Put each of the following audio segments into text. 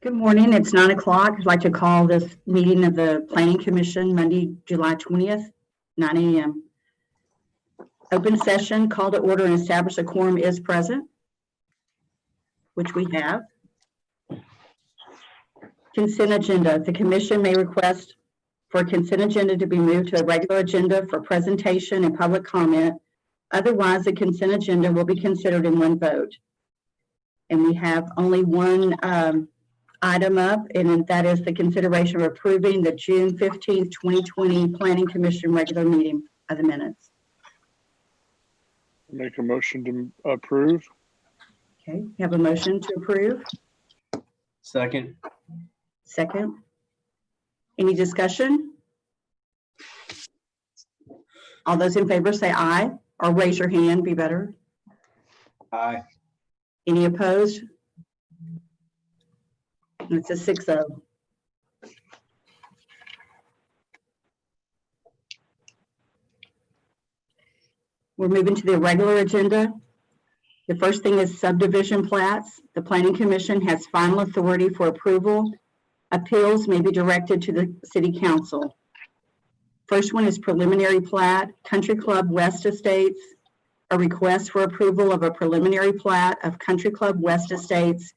Good morning. It's 9 o'clock. I'd like to call this meeting of the Planning Commission Monday, July 20th, 9 a.m. Open session, call to order and establish a quorum is present, which we have. Consent agenda. The commission may request for a consent agenda to be moved to a regular agenda for presentation and public comment. Otherwise, the consent agenda will be considered in one vote. And we have only one item up, and that is the consideration of approving the June 15th, 2020 Planning Commission regular meeting of the minutes. Make a motion to approve. Okay, we have a motion to approve. Second. Second. Any discussion? All those in favor say aye, or raise your hand, be better. Aye. Any opposed? It's a 6-0. We're moving to the regular agenda. The first thing is subdivision plats. The Planning Commission has final authority for approval. Appeals may be directed to the City Council. First one is preliminary plat, Country Club West Estates. A request for approval of a preliminary plat of Country Club West Estates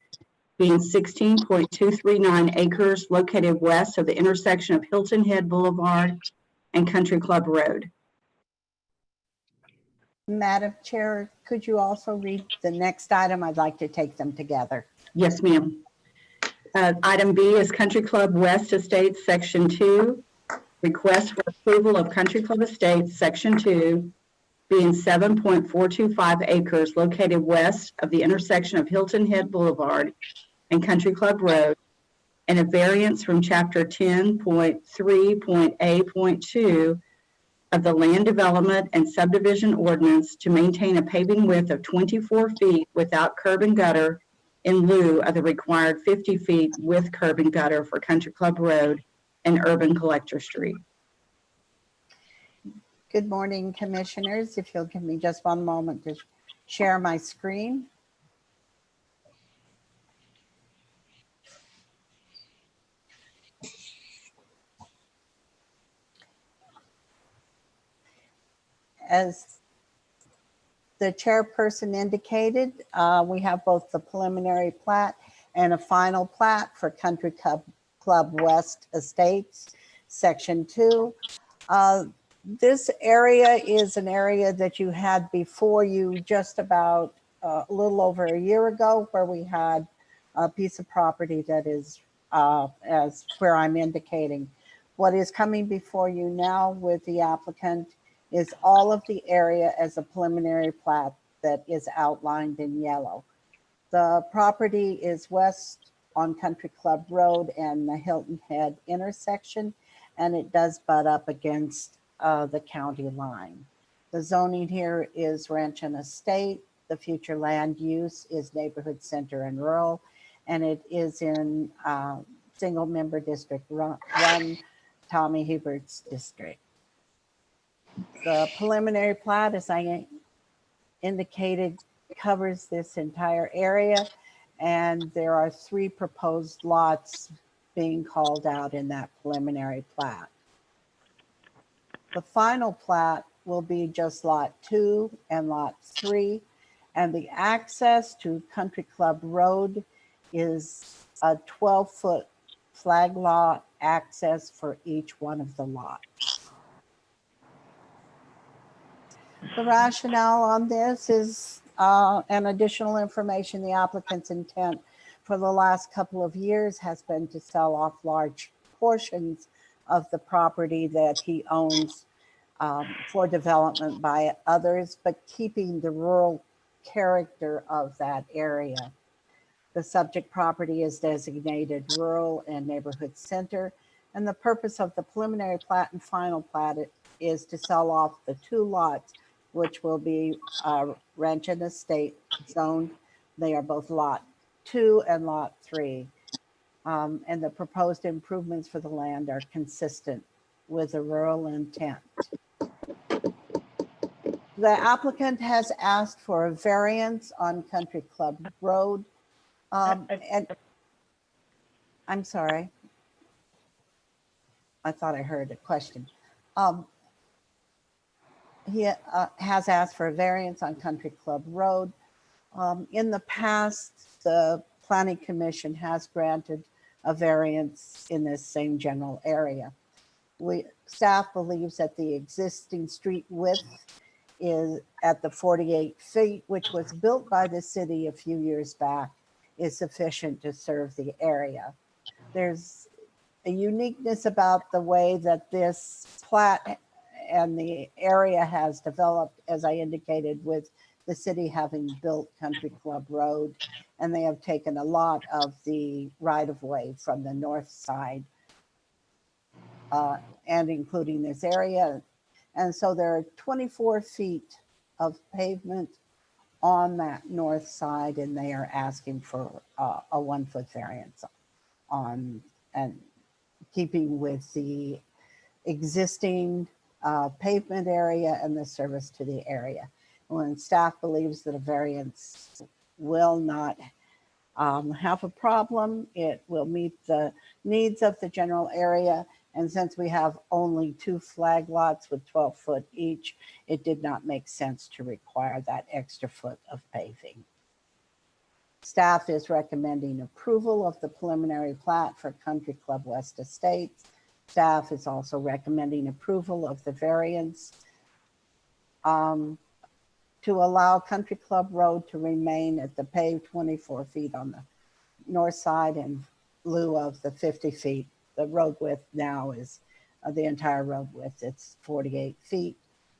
being 16.239 acres located west of the intersection of Hilton Head Boulevard and Country Club Road. Madam Chair, could you also read the next item? I'd like to take them together. Yes, ma'am. Item B is Country Club West Estates, Section 2. Request for approval of Country Club Estates, Section 2, being 7.425 acres located west of the intersection of Hilton Head Boulevard and Country Club Road, and a variance from Chapter 10.3.A.2 of the Land Development and Subdivision Ordinance to maintain a paving width of 24 feet without curb and gutter in lieu of the required 50 feet with curb and gutter for Country Club Road and Urban Collector Street. Good morning, Commissioners. If you'll give me just one moment to share my screen. As the chairperson indicated, we have both the preliminary plat and a final plat for Country Club West Estates, Section 2. This area is an area that you had before you just about a little over a year ago, where we had a piece of property that is as where I'm indicating. What is coming before you now with the applicant is all of the area as a preliminary plat that is outlined in yellow. The property is west on Country Club Road and the Hilton Head intersection, and it does butt up against the county line. The zoning here is ranch and estate. The future land use is neighborhood center and rural, and it is in single member district 1, Tommy Hubert's district. The preliminary plat, as I indicated, covers this entire area, and there are 3 proposed lots being called out in that preliminary plat. The final plat will be just lot 2 and lot 3, and the access to Country Club Road is a 12-foot flag lot access for each one of the lots. The rationale on this is an additional information. The applicant's intent for the last couple of years has been to sell off large portions of the property that he owns for development by others, but keeping the rural character of that area. The subject property is designated rural and neighborhood center, and the purpose of the preliminary plat and final plat is to sell off the 2 lots, which will be ranch and estate zoned. They are both lot 2 and lot 3. And the proposed improvements for the land are consistent with the rural intent. The applicant has asked for a variance on Country Club Road. And I'm sorry. I thought I heard a question. He has asked for a variance on Country Club Road. In the past, the Planning Commission has granted a variance in this same general area. Staff believes that the existing street width is at the 48 feet, which was built by the city a few years back, is sufficient to serve the area. There's a uniqueness about the way that this plat and the area has developed, as I indicated, with the city having built Country Club Road, and they have taken a lot of the right-of-way from the north side and including this area. And so there are 24 feet of pavement on that north side, and they are asking for a 1 foot variance on, and keeping with the existing pavement area and the service to the area. When staff believes that a variance will not have a problem, it will meet the needs of the general area. And since we have only 2 flag lots with 12 foot each, it did not make sense to require that extra foot of paving. Staff is recommending approval of the preliminary plat for Country Club West Estates. Staff is also recommending approval of the variance to allow Country Club Road to remain at the paved 24 feet on the north side in lieu of the 50 feet. The road width now is the entire road width, it's 48 feet.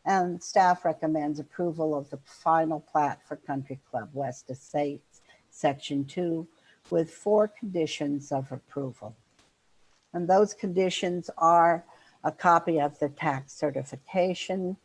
And staff recommends approval of the final plat for Country Club West Estates, Section 2, with 4 conditions of approval. And those conditions are a copy of the tax certification.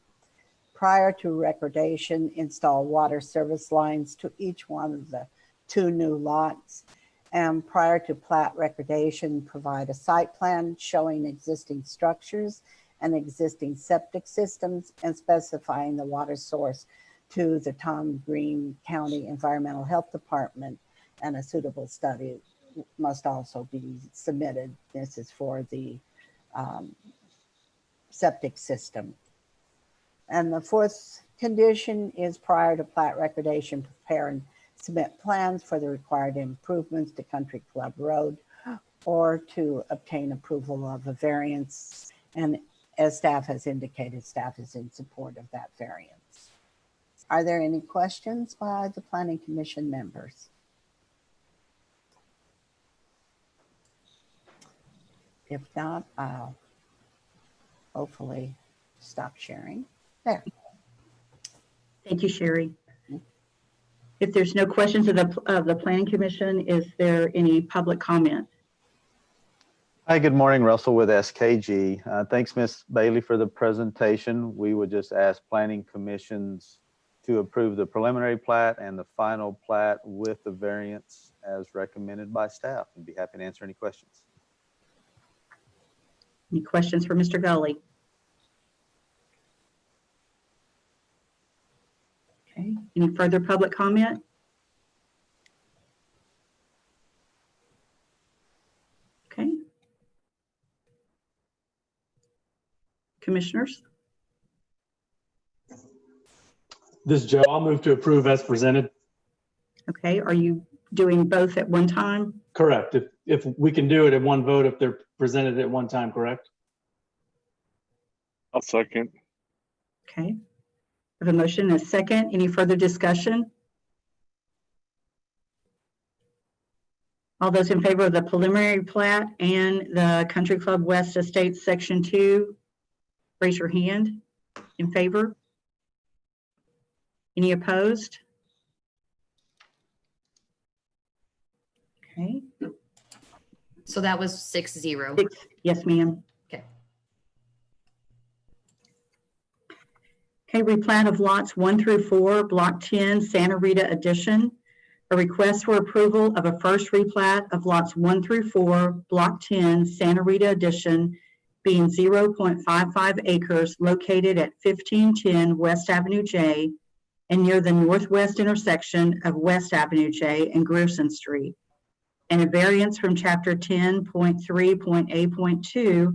Prior to recordation, install water service lines to each one of the 2 new lots. And prior to plat recordation, provide a site plan showing existing structures and existing septic systems and specifying the water source to the Tom Green County Environmental Health Department, and a suitable study must also be submitted. This is for the septic system. And the 4th condition is prior to plat recordation, prepare and submit plans for the required improvements to Country Club Road or to obtain approval of a variance. And as staff has indicated, staff is in support of that variance. Are there any questions by the Planning Commission members? If not, I'll hopefully stop sharing. There. Thank you, Sherry. If there's no questions of the Planning Commission, is there any public comment? Hi, good morning. Russell with SKG. Thanks, Ms. Bailey, for the presentation. We would just ask Planning Commissions to approve the preliminary plat and the final plat with the variance as recommended by staff, and be happy to answer any questions. Any questions for Mr. Gully? Okay, any further public comment? Okay. Commissioners? This is Joe. I'll move to approve as presented. Okay, are you doing both at one time? Correct. If we can do it at one vote, if they're presented at one time, correct? I'll second. Okay. I have a motion and a second. Any further discussion? All those in favor of the preliminary plat and the Country Club West Estates Section 2, raise your hand. In favor? Any opposed? Okay. So that was 6-0. Yes, ma'am. Okay. Okay, replat of lots 1 through 4, Block 10, Santa Rita Addition. A request for approval of a first replat of lots 1 through 4, Block 10, Santa Rita Addition, being 0.55 acres located at 1510 West Avenue J and near the northwest intersection of West Avenue J and Grierson Street. and a variance from chapter 10.3.A.2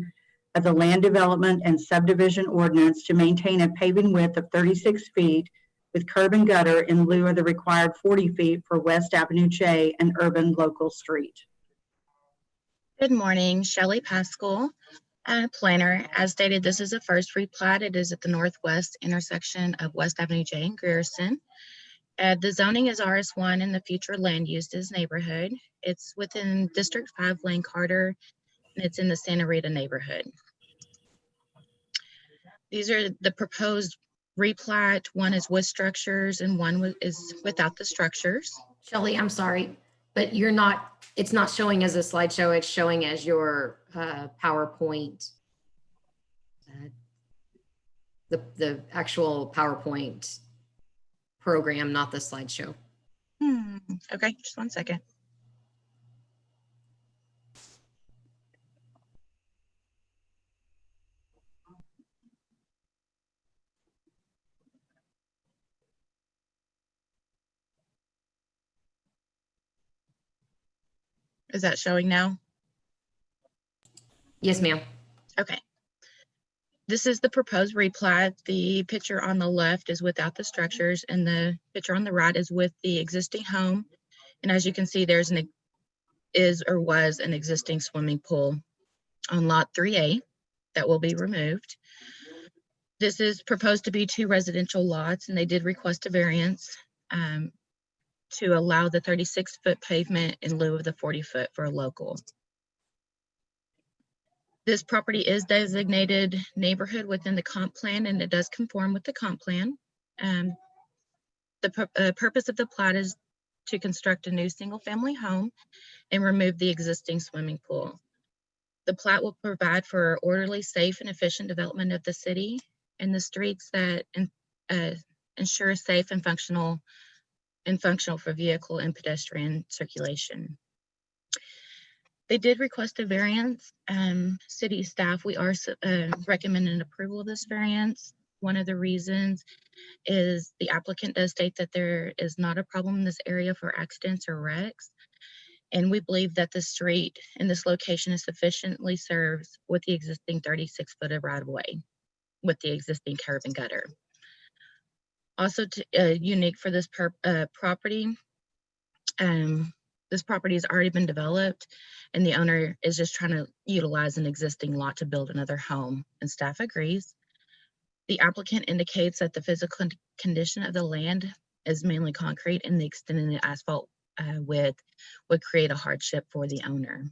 of the Land Development and Subdivision Ordinance to maintain a paving width of 36 feet with curb and gutter in lieu of the required 40 feet for West Avenue J, an urban local street. Good morning, Shelley Pascal, planner. As stated, this is a first replat. It is at the northwest intersection of West Avenue J and Grierson. The zoning is RS1 and the future land use is neighborhood. It's within District 5 Lane Carter, and it's in the Santa Rita neighborhood. These are the proposed replat. One is with structures and one is without the structures. Shelley, I'm sorry, but it's not showing as a slideshow, it's showing as your PowerPoint. The actual PowerPoint program, not the slideshow. Okay, just one second. Is that showing now? Yes, ma'am. Okay. This is the proposed replat. The picture on the left is without the structures and the picture on the right is with the existing home. And as you can see, there's was an existing swimming pool on lot 3A that will be removed. This is proposed to be 2 residential lots, and they did request a variance to allow the 36-foot pavement in lieu of the 40-foot for a local. This property is designated neighborhood within the comp plan, and it does conform with the comp plan. The purpose of the plat is to construct a new single-family home and remove the existing swimming pool. The plat will provide for orderly, safe, and efficient development of the city and the streets that ensure safe and functional for vehicle and pedestrian circulation. They did request a variance. City staff, we are recommending approval of this variance. One of the reasons is the applicant does state that there is not a problem in this area for accidents or wrecks. And we believe that the street in this location is sufficiently served with the existing 36-foot of right-of-way with the existing curb and gutter. Also unique for this property, this property has already been developed and the owner is just trying to utilize an existing lot to build another home, and staff agrees. The applicant indicates that the physical condition of the land is mainly concrete and the extending the asphalt width would create a hardship for the owner.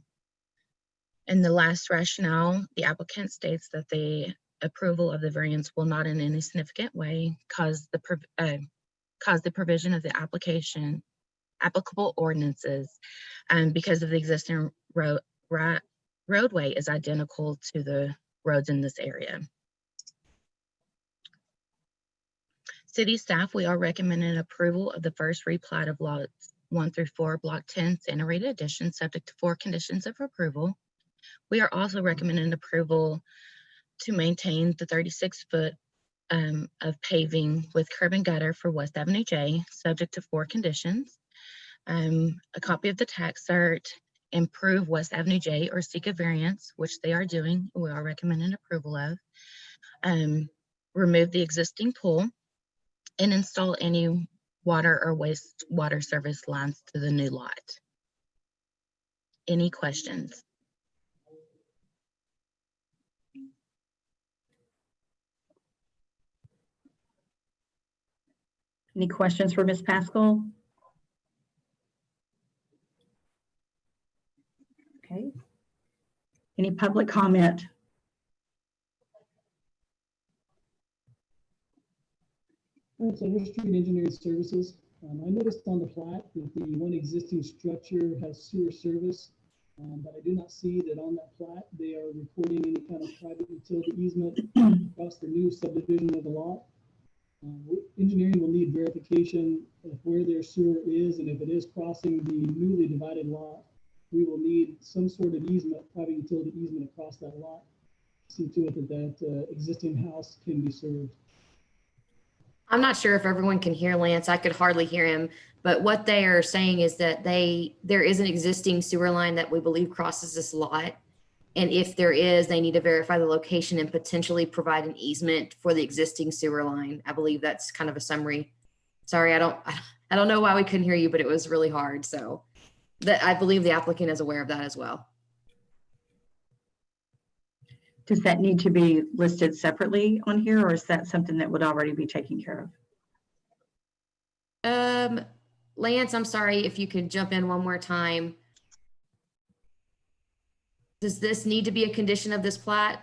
In the last rationale, the applicant states that the approval of the variance will not in any significant way cause the provision of the applicable ordinances because of the existing roadway is identical to the roads in this area. City staff, we are recommending approval of the first replat of lots 1 through 4, block 10, Santa Rita addition, subject to 4 conditions of approval. We are also recommending approval to maintain the 36-foot of paving with curb and gutter for West Avenue J, subject to 4 conditions. A copy of the tax cert, improve West Avenue J or seek a variance, which they are doing, we are recommending approval of. Remove the existing pool and install any water or wastewater service lines to the new lot. Any questions? Any questions for Ms. Pascal? Okay. Any public comment? Center Street Engineering Services. I noticed on the plat that the one existing structure has sewer service, but I do not see that on that plat they are recording any kind of private utility easement across the new subdivision of the lot. Engineering will need verification of where their sewer is, and if it is crossing the newly divided lot, we will need some sort of easement, private utility easement across that lot. See to it that existing house can be served. I'm not sure if everyone can hear Lance. I could hardly hear him, But what they are saying is that there is an existing sewer line that we believe crosses this lot. And if there is, they need to verify the location and potentially provide an easement for the existing sewer line. I believe that's kind of a summary. Sorry, I don't know why we couldn't hear you, but it was really hard. So that I believe the applicant is aware of that as well. Does that need to be listed separately on here, or is that something that would already be taken care of? Lance, I'm sorry if you could jump in one more time. Does this need to be a condition of this plat?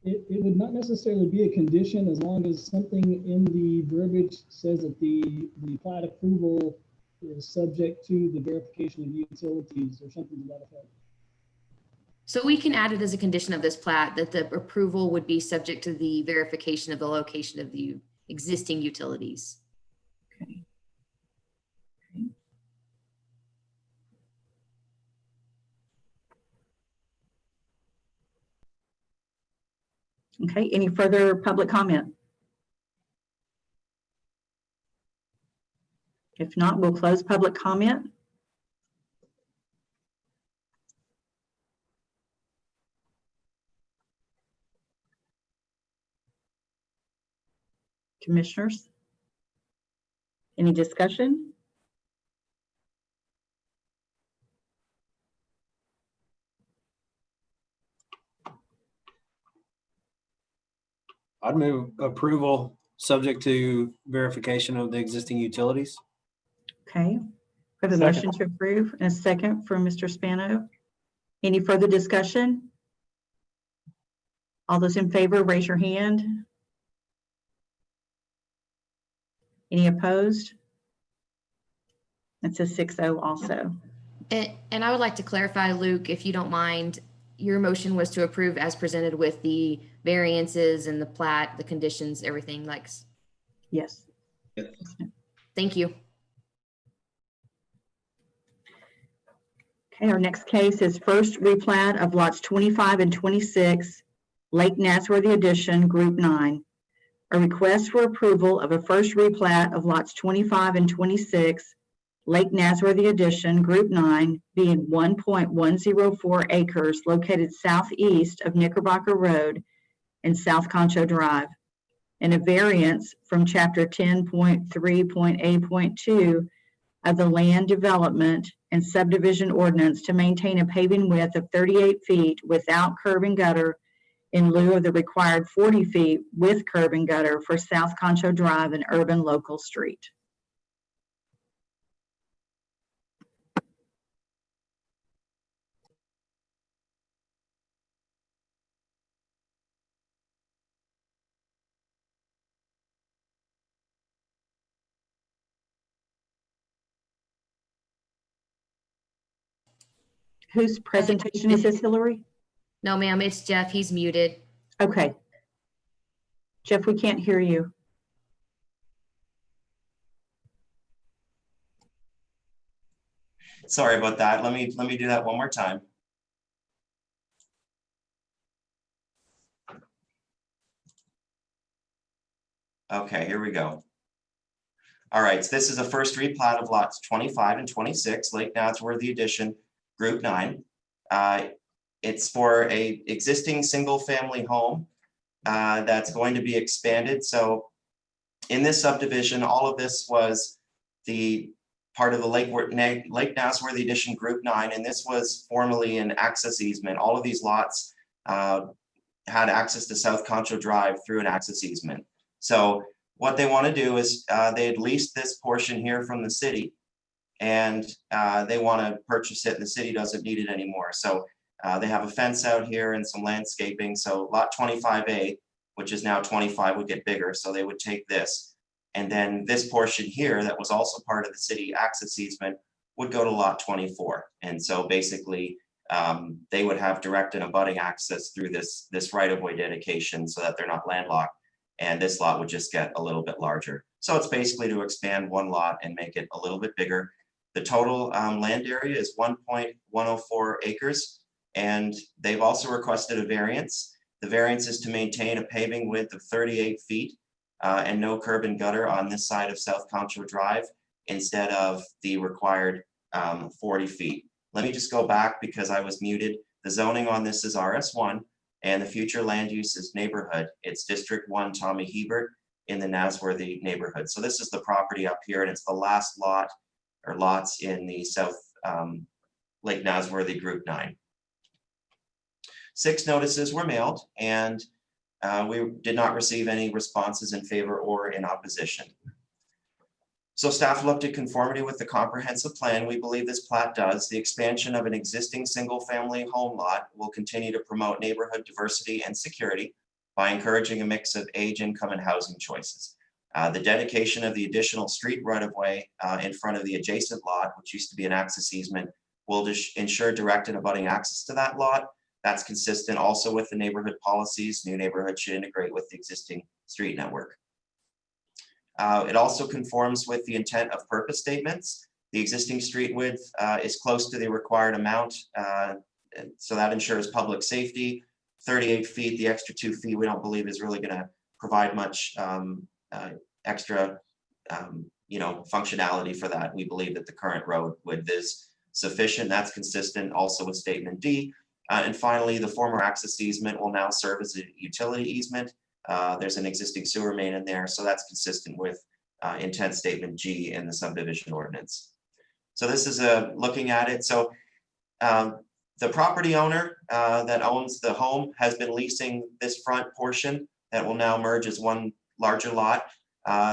It would not necessarily be a condition as long as something in the verbiage says that the plat approval is subject to the verification of utilities or something to that effect. So we can add it as a condition of this plat that the approval would be subject to the verification of the location of the existing utilities. Okay. Okay, any further public comment? If not, we'll close public comment. Commissioners? Any discussion? I'd move approval subject to verification of the existing utilities. Okay, we have a Second. motion to approve and a second from Mr. Spano. Any further discussion? All those in favor, raise your hand. Any opposed? That's a 6-0 also. And I would like to clarify, Luke, if you don't mind, your motion was to approve as presented with the variances and the plat, the conditions, everything like. Yes. Thank you. Okay, our next case is first replat of lots 25 and 26, Lake Nasworthy Addition, Group 9. A request for approval of a first replat of lots 25 and 26, Lake Nasworthy Addition, Group 9, being 1.104 acres located southeast of Knickerbocker Road and South Concho Drive, and a variance from Chapter 10.3.8.2 of the Land Development and Subdivision Ordinance to maintain a paving width of 38 feet without curb and gutter in lieu of the required 40 feet with curb and gutter for South Concho Drive, an urban local street. Whose presentation is this, Hillary? No, ma'am, it's Jeff. He's muted. Okay. Jeff, we can't hear you. Sorry about that. Let me do that one more time. Okay, here we go. All right, so this is a first replat of lots 25 and 26, Lake Nasworthy Addition, Group 9. It's for a existing single-family home that's going to be expanded. So in this subdivision, all of this was the part of the Lake Nasworthy Addition Group 9, and this was formerly an access easement. All of these lots had access to South Concho Drive through an access easement. So what they want to do is they had leased this portion here from the city, and they want to purchase it, and the city doesn't need it anymore. So they have a fence out here and some landscaping. So lot 25A, which is now 25, would get bigger. So they would take this. And then this portion here that was also part of the city access easement would go to lot 24. And so basically they would have direct and abutting access through this right-of-way dedication so that they're not landlocked. And this lot would just get a little bit larger. So it's basically to expand one lot and make it a little bit bigger. The total land area is 1.104 acres. And they've also requested a variance. The variance is to maintain a paving width of 38 feet and no curb and gutter on this side of South Concho Drive. instead of the required 40 feet. Let me just go back because I was muted. The zoning on this is RS1 and the future land use is neighborhood. It's District 1 Tommy Hebert in the Nasworthy neighborhood. So this is the property up here and it's the last lot or lots in the South Lake Nasworthy Group 9. 6 notices were mailed and we did not receive any responses in favor or in opposition. So staff looked at conformity with the comprehensive plan. We believe this plat does. The expansion of an existing single-family home lot will continue to promote neighborhood diversity and security by encouraging a mix of age, income, and housing choices. The dedication of the additional street right-of-way in front of the adjacent lot, which used to be an access easement, will ensure direct and abutting access to that lot. That's consistent also with the neighborhood policies. New neighborhoods should integrate with the existing street network. It also conforms with the intent of purpose statements. The existing street width is close to the required amount, so that ensures public safety. 38 feet, the extra 2 feet, we don't believe is really going to provide much extra, functionality for that. We believe that the current road width is sufficient. That's consistent also with statement D. And finally, the former access easement will now serve as a utility easement. There's an existing sewer main in there, so that's consistent with intent statement G in the subdivision ordinance. So this is looking at it. So the property owner that owns the home has been leasing this front portion that will now merge as one larger lot.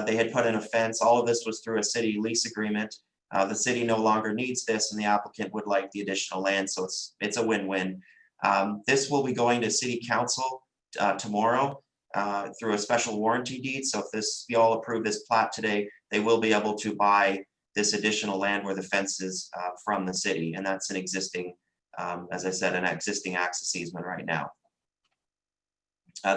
They had put in a fence. All of this was through a city lease agreement. The city no longer needs this and the applicant would like the additional land, so it's a win-win. This will be going to city council tomorrow through a special warranty deed. So if you all approve this plat today, they will be able to buy this additional land where the fence is from the city. And that's an existing, as I said, an existing access easement right now.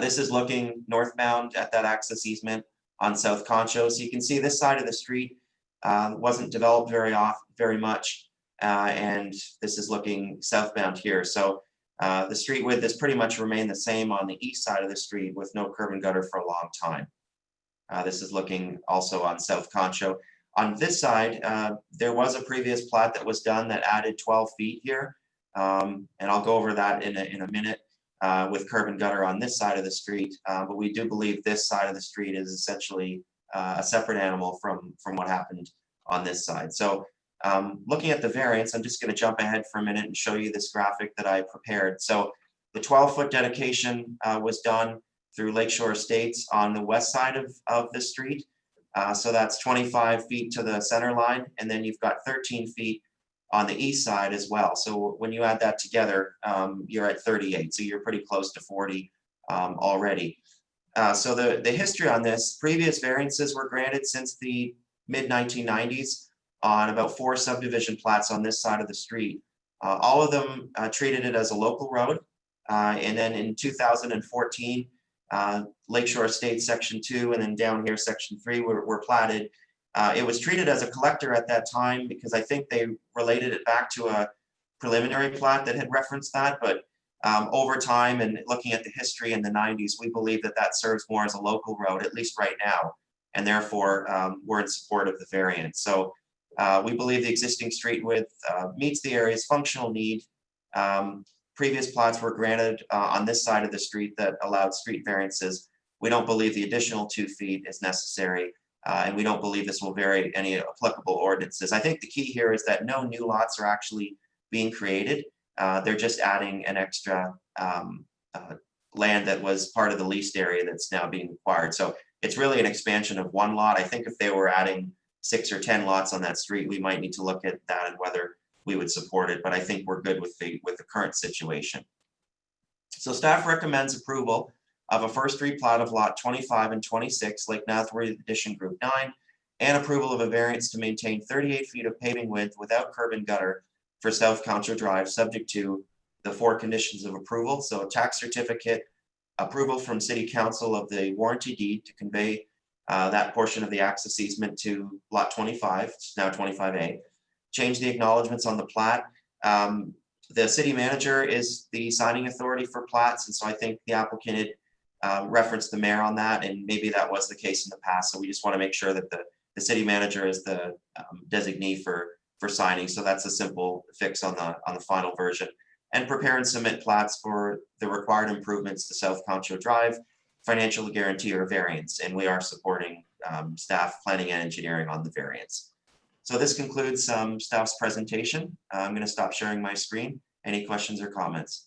This is looking northbound at that access easement on South Concho. So you can see this side of the street wasn't developed very much. And this is looking southbound here. So the street width has pretty much remained the same on the east side of the street with no curb and gutter for a long time. This is looking also on South Concho. On this side, there was a previous plat that was done that added 12 feet here. And I'll go over that in a minute with curb and gutter on this side of the street. But we do believe this side of the street is essentially a separate animal from what happened on this side. So looking at the variance, I'm just going to jump ahead for a minute and show you this graphic that I prepared. So the 12-foot dedication was done through Lakeshore Estates on the west side of the street. So that's 25 feet to the center line, and then you've got 13 feet on the east side as well. So when you add that together, you're at 38. So you're pretty close to 40 already. So the history on this, previous variances were granted since the mid-1990s on about 4 subdivision plats on this side of the street. All of them treated it as a local road. And then in 2014, Lakeshore Estates Section 2 and then down here Section 3 were platted. It was treated as a collector at that time because I think they related it back to a preliminary plat that had referenced that. But over time and looking at the history in the 90s, we believe that that serves more as a local road, at least right now. And therefore, we're in support of the variance. So we believe the existing street width meets the area's functional need. Previous plots were granted on this side of the street that allowed street variances. We don't believe the additional 2 feet is necessary, and we don't believe this will vary any applicable ordinances. I think the key here is that no new lots are actually being created. They're just adding an extra land that was part of the leased area that's now being acquired. So it's really an expansion of one lot. I think if they were adding 6 or 10 lots on that street, we might need to look at that and whether we would support it, but I think we're good with the current situation. So staff recommends approval of a first replat of lot 25 and 26, Lake Nasworthy Addition Group 9, and approval of a variance to maintain 38 feet of paving width without curb and gutter for South Concho Drive, subject to the 4 conditions of approval. So a tax certificate, approval from City Council of the warranty deed to convey that portion of the access easement to lot 25, it's now 25A. Change the acknowledgements on the plat. The city manager is the signing authority for plats, and so I think the applicant had referenced the mayor on that, and maybe that was the case in the past. So we just want to make sure that the the city manager is the designee for signing. So that's a simple fix on the final version. And prepare and submit plats for the required improvements to South Concho Drive, financial guarantee or variance. And we are supporting staff planning and engineering on the variance. So this concludes staff's presentation. I'm going to stop sharing my screen. Any questions or comments?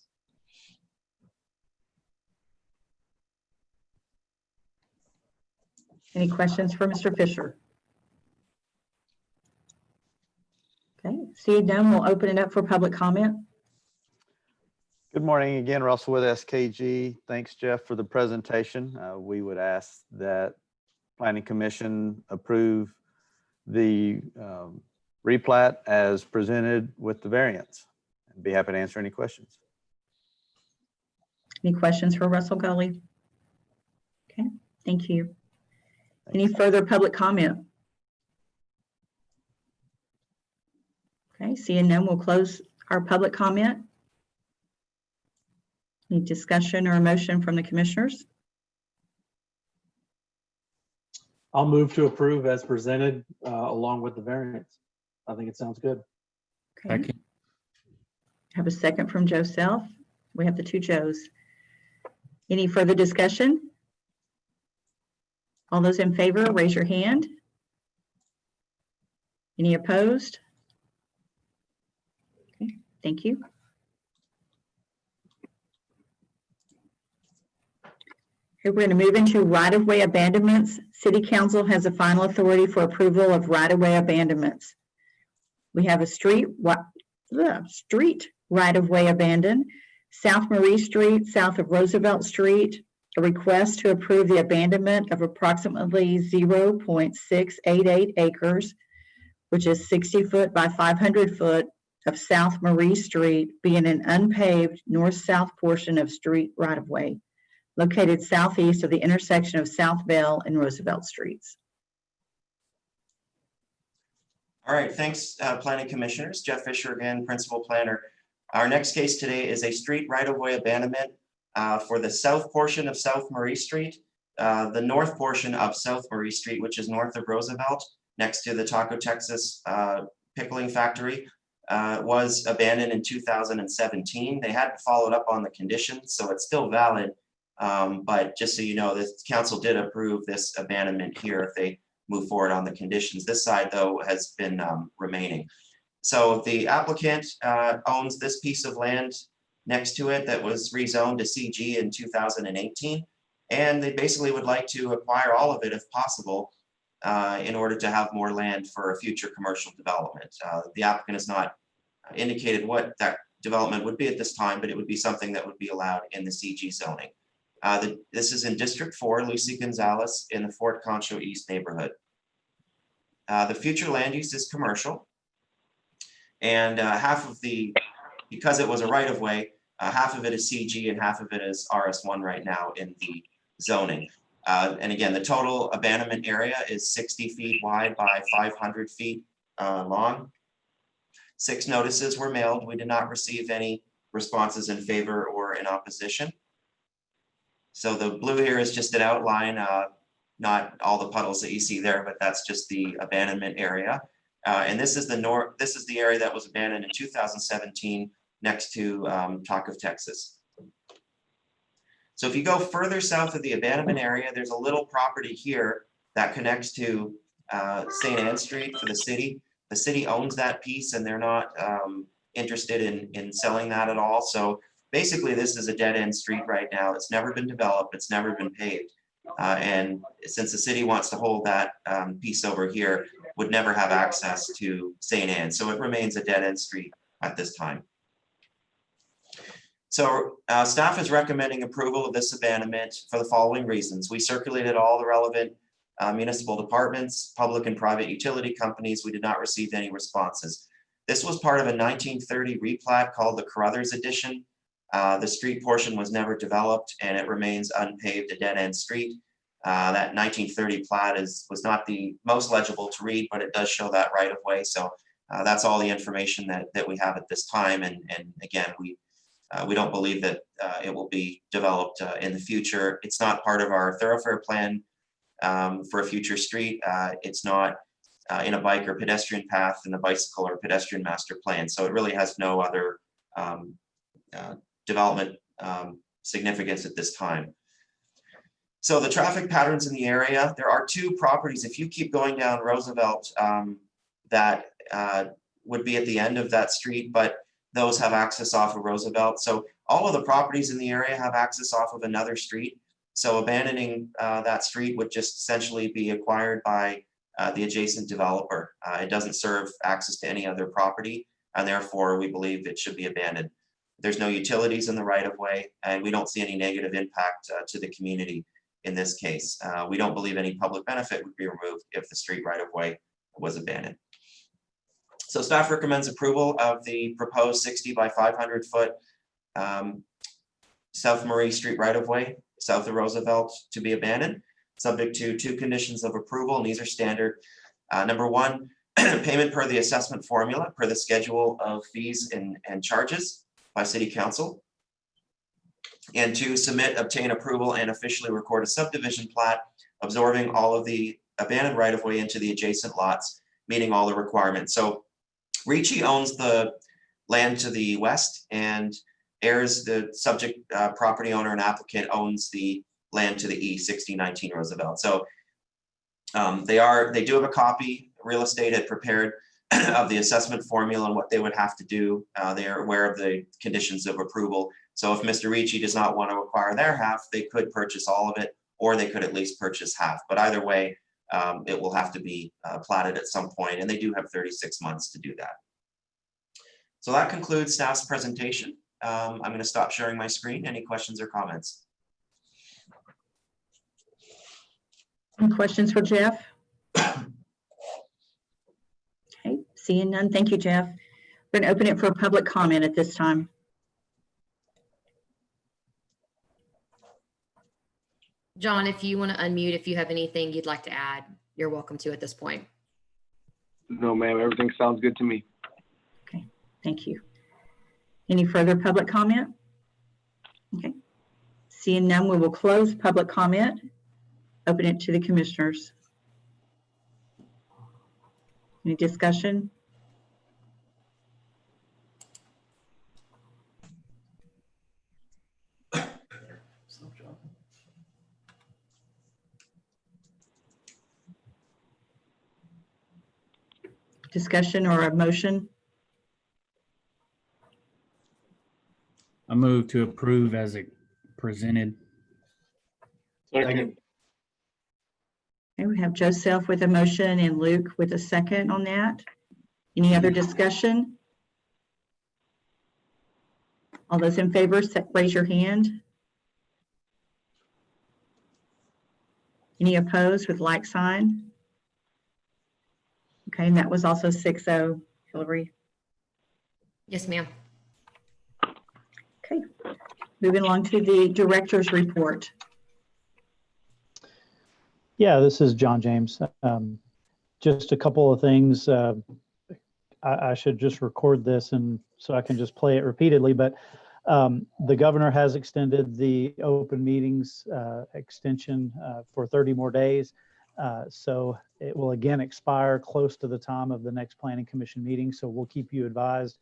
Any questions for Mr. Fisher? Okay, seeing none, we'll open it up for public comment. Good morning again, Russell with SKG. Thanks, Jeff, for the presentation. We would ask that Planning Commission approve the replat as presented with the variance. I'd be happy to answer any questions. Any questions for Russell Gully? Okay, thank you. Any further public comment? Okay, seeing none, we'll close our public comment. Any discussion or a motion from the commissioners? I'll move to approve as presented along with the variance. I think it sounds good. Okay. Have a second from Joe Self. We have the two Joes. Any further discussion? All those in favor, raise your hand. Any opposed? Okay, thank you. Okay, we're going to move into right-of-way abandonments. City Council has the final authority for approval of right-of-way abandonments. We have a street right-of-way abandoned, South Marie Street, south of Roosevelt Street, a request to approve the abandonment of approximately 0.688 acres, which is 60 foot by 500 foot of South Marie Street, being an unpaved north-south portion of street right-of-way, located southeast of the intersection of South Bell and Roosevelt Streets. All right, thanks, planning commissioners. Jeff Fisher again, principal planner. Our next case today is a street right-of-way abandonment for the south portion of South Marie Street, the north portion of South Marie Street, which is north of Roosevelt, next to the Taco Texas pickling factory, was abandoned in 2017. They hadn't followed up on the conditions, so it's still valid. But just so you know, the council did approve this abandonment here if they move forward on the conditions. This side, though, has been remaining. So the applicant owns this piece of land next to it that was rezoned to CG in 2018. And they basically would like to acquire all of it if possible in order to have more land for a future commercial development. The applicant has not indicated what that development would be at this time, but it would be something that would be allowed in the CG zoning. This is in District 4, Lucy Gonzalez, in the Fort Concho East neighborhood. The future land use is commercial. And because it was a right-of-way, half of it is CG and half of it is RS1 right now in the zoning. And again, the total abandonment area is 60 feet wide by 500 feet long. 6 notices were mailed. We did not receive any responses in favor or in opposition. So the blue here is just an outline, not all the puddles that you see there, but that's just the abandonment area. And this is the area that was abandoned in 2017 next to Taco Texas. So if you go further south of the abandonment area, there's a little property here that connects to St. Anne Street for the city. The city owns that piece and they're not interested in selling that at all. So basically this is a dead end street right now. It's never been developed. It's never been paved. And since the city wants to hold that piece over here, would never have access to St. Anne. So it remains a dead end street at this time. So staff is recommending approval of this abandonment for the following reasons. We circulated all the relevant municipal departments, public and private utility companies. We did not receive any responses. This was part of a 1930 replat called the Carruthers Edition. The street portion was never developed and it remains unpaved, a dead end street. That 1930 plat was not the most legible to read, but it does show that right of way. So that's all the information that we have at this time. And again, we don't believe that it will be developed in the future. It's not part of our thoroughfare plan for a future street. It's not in a bike or pedestrian path in the bicycle or pedestrian master plan. So it really has no other development significance at this time. So the traffic patterns in the area, there are 2 properties. If you keep going down Roosevelt, that would be at the end of that street, but those have access off of Roosevelt. So all of the properties in the area have access off of another street. So abandoning that street would just essentially be acquired by the adjacent developer. It doesn't serve access to any other property, and therefore we believe it should be abandoned. There's no utilities in the right of way, and we don't see any negative impact to the community in this case. We don't believe any public benefit would be removed if the street right of way was abandoned. So staff recommends approval of the proposed 60 by 500 foot South Murray Street right of way, south of Roosevelt, to be abandoned, subject to 2 conditions of approval, and these are standard. Number 1, payment per the assessment formula per the schedule of fees and charges by City Council. And 2, submit, obtain approval, and officially record a subdivision plat absorbing all of the abandoned right of way into the adjacent lots, meeting all the requirements. So Ricci owns the land to the west, and Ayers, the subject property owner and applicant, owns the land to the east, 1619 Roosevelt. So they do have a copy. Real estate had prepared of the assessment formula and what they would have to do. They are aware of the conditions of approval. So if Mr. Ricci does not want to acquire their half, they could purchase all of it, or they could at least purchase half. But either way, it will have to be platted at some point, and they do have 36 months to do that. So that concludes staff's presentation. I'm going to stop sharing my screen. Any questions or comments? Any questions for Jeff? Okay, seeing none. Thank you, Jeff. We're going to open it for public comment at this time. John, if you want to unmute, if you have anything you'd like to add, you're welcome to at this point. No, ma'am, everything sounds good to me. Okay, thank you. Any further public comment? Okay, seeing none, we will close public comment. Open it to the commissioners. Any discussion? Discussion or a motion? I move to approve as it presented. Second. Okay, we have Joseph with a motion and Luke with a second on that. Any other discussion? All those in favor, raise your hand. Any opposed with like sign? Okay, and that was also 6-0, Hillary. Yes, ma'am. Okay, moving along to the director's report. Yeah, this is John James. Just a couple of things. I should just record this and so I can just play it repeatedly, but the governor has extended the open meetings extension for 30 more days. So it will again expire close to the time of the next planning commission meeting. So we'll keep you advised.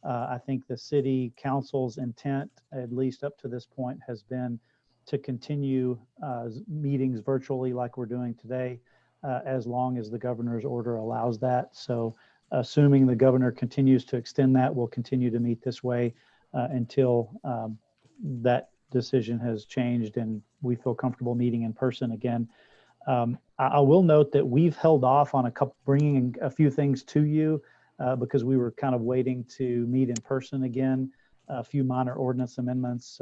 I think the city council's intent, at least up to this point, has been to continue meetings virtually like we're doing today, as long as the governor's order allows that. So assuming the governor continues to extend that, we'll continue to meet this way until that decision has changed and we feel comfortable meeting in person again. I will note that we've held off on bringing a few things to you because we were kind of waiting to meet in person again, a few minor ordinance amendments,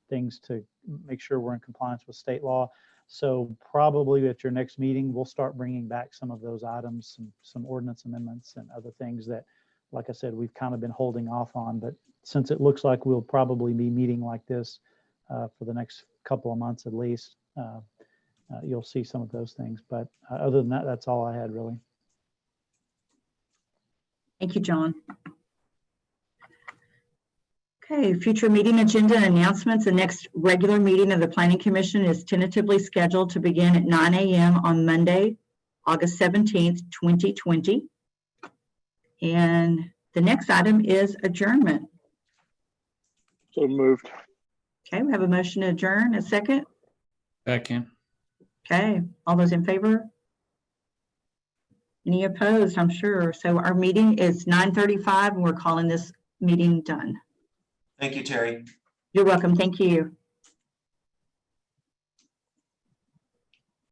things to make sure we're in compliance with state law. So probably at your next meeting, we'll start bringing back some of those items, some ordinance amendments and other things that, like I said, we've kind of been holding off on. But since it looks like we'll probably be meeting like this for the next couple of months at least, you'll see some of those things. But other than that, that's all I had really. Thank you, John. Okay, future meeting agenda and announcements. The next regular meeting of the Planning Commission is tentatively scheduled to begin at 9 a.m. on Monday, August 17th, 2020. And the next item is adjournment. So moved. Okay, we have a motion to adjourn. A second? Second. Okay, all those in favor? Any opposed? I'm sure. So our meeting is 9:35 and we're calling this meeting done. Thank you, Terry. You're welcome. Thank you.